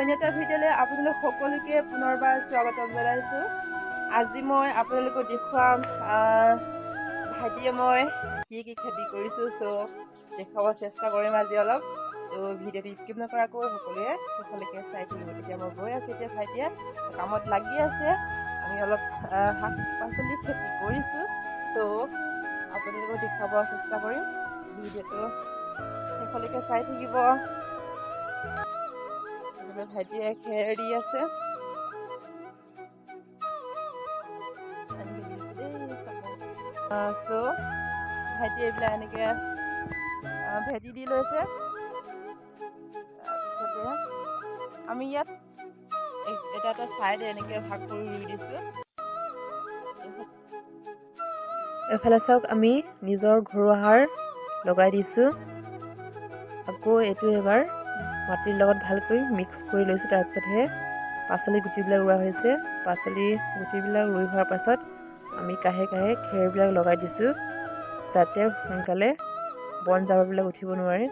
অন্য এটা ভিডিঅ'লৈ আপোনালোক সকলোকে পুনৰবাৰ স্বাগতম জনাইছোঁ। আজি মই আপোনালোকক দেখুৱাম ভাইটিয়ে মই কি খেতি কৰিছোঁ। দেখুৱাব চেষ্টা কৰিম আজি অলপ। ভিডিঅ'টো স্কিপ নকৰাকৈ সকলোৱে শেষলৈকে চাই থাকিব। এতিয়া মই গৈ আছোঁ, এতিয়া ভাইটিয়ে কামত লাগি আছে। আমি অলপ শাক পাচলি খেতি কৰিছোঁ। আপোনালোকক দেখুৱাব চেষ্টা কৰিম। ভিডিঅ'টো শেষলৈকে চাই থাকিব। ভাইটিয়ে খেৰ দি আছে। ভাইটিয়ে এইবিলাক এনেকে ভেটি দি লৈছে। তাৰপিছতে আমি ইয়াত এটা চাইডে এনেকে ভাগ কৰি ৰুই দিছোঁ। এফালে চাওক, আমি নিজৰ ঘৰুৱা সাৰ লগাই দিছোঁ। আকৌ এইটো এবাৰ মাটিৰ লগত ভালকৈ মিক্স কৰি লৈছোঁ। তাৰপিছতহে পাচলি গুটিবিলাক ৰোৱা হৈছে। পাচলি গুটিবিলাক ৰুই হোৱাৰ পাছত আমি কাষে কাষে খেৰবিলাক লগাই দিছোঁ, যাতে সোনকালে বন জাবৰবিলাক উঠিব নোৱাৰে।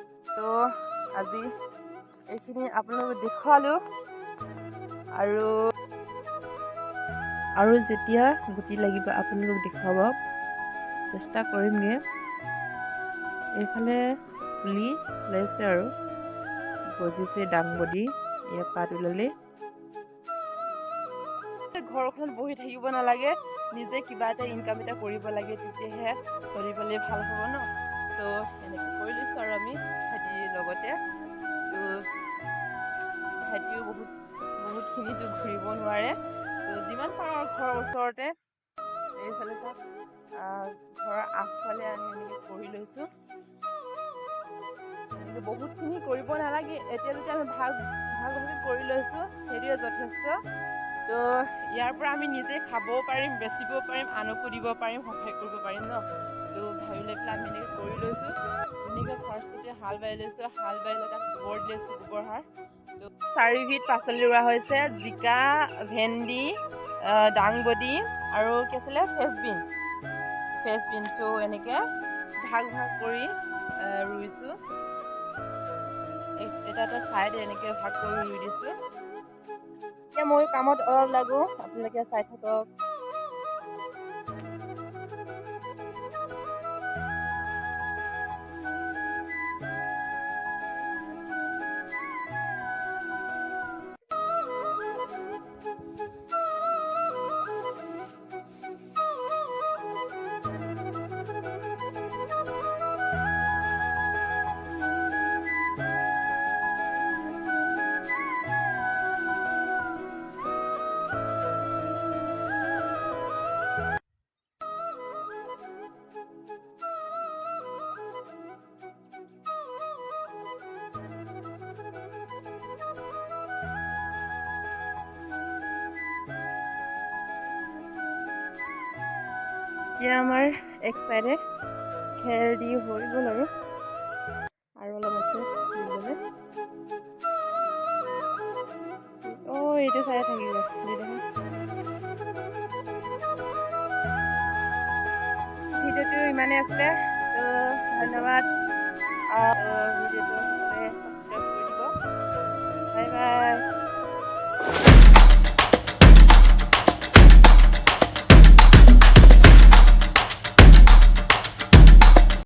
আজি এইখিনি আপোনালোকক দেখুৱালোঁ। আৰু যেতিয়া গুটি লাগিব আপোনালোকক দেখুৱাব চেষ্টা কৰিমগৈ। এইফালে পুলি ওলাইছে আৰু গজিছে দাংবডি। ইয়াৰ পাত ওলালে ঘৰখনত বহি থাকিব নালাগে, নিজে কিবা এটা ইনকাম এটা কৰিব লাগে, তেতিয়াহে চলিবলৈ ভাল হ'ব ন। এনেকৈ কৰি লৈছোঁ আৰু আমি ভাইটিৰ লগতে। ভাইটিও বহুতখিনিতো ঘূৰিব নোৱাৰে। যিমান পাৰোঁ ঘৰৰ ওচৰতে, এইফালে চাওক, ঘৰৰ আগফালে আমি এনেকৈ কৰি লৈছোঁ। বহুতখিনি কৰিব নালাগে, এতিয়ালৈকে আমি ভাগভাগে কৰি লৈছোঁ, সেইটোৱে যথেষ্ট। ইয়াৰ পৰা আমি নিজে খাবও পাৰিম, বেচিবও পাৰিম, আনকো দিব পাৰিম, সহায় কৰিব পাৰিম ন। ভাবি লৈ পেলাই আমি এনেকৈ কৰি লৈছোঁ। ধুনীয়াকৈ ফাৰ্ষ্টতে হাল বাই লৈছোঁ। হাল বাই লৈ তাত গোবৰ দি লৈছোঁ, গোবৰ সাৰ। 4বিধ পাচলি ৰোৱা হৈছে: জিকা, ভেন্দি, দাংবডি আৰু কি আছিলে ফ্ৰেঞ্চবিনটো এনেকৈ ভাগ কৰি ৰুইছোঁ। এটা চাইড এনেকৈ ভাগ কৰি ৰুই দিছোঁ। এতিয়া মই কামত অলপ লাগো, আপোনালোকে চাই থাকক। এতিয়া আমাৰ এক চাইডে খেৰ দি হৈ গ'ল আৰু অলপ আছে দিবলৈ। এইটো চাইডে থাকিব দি দেখোন। ভিডিঅ'টো ইমানেই আছিলে। ধন্যবাদ। ভিডিঅ'টো সকলোৱে ছাবস্ক্ৰাইব কৰি দিব। Bye bye.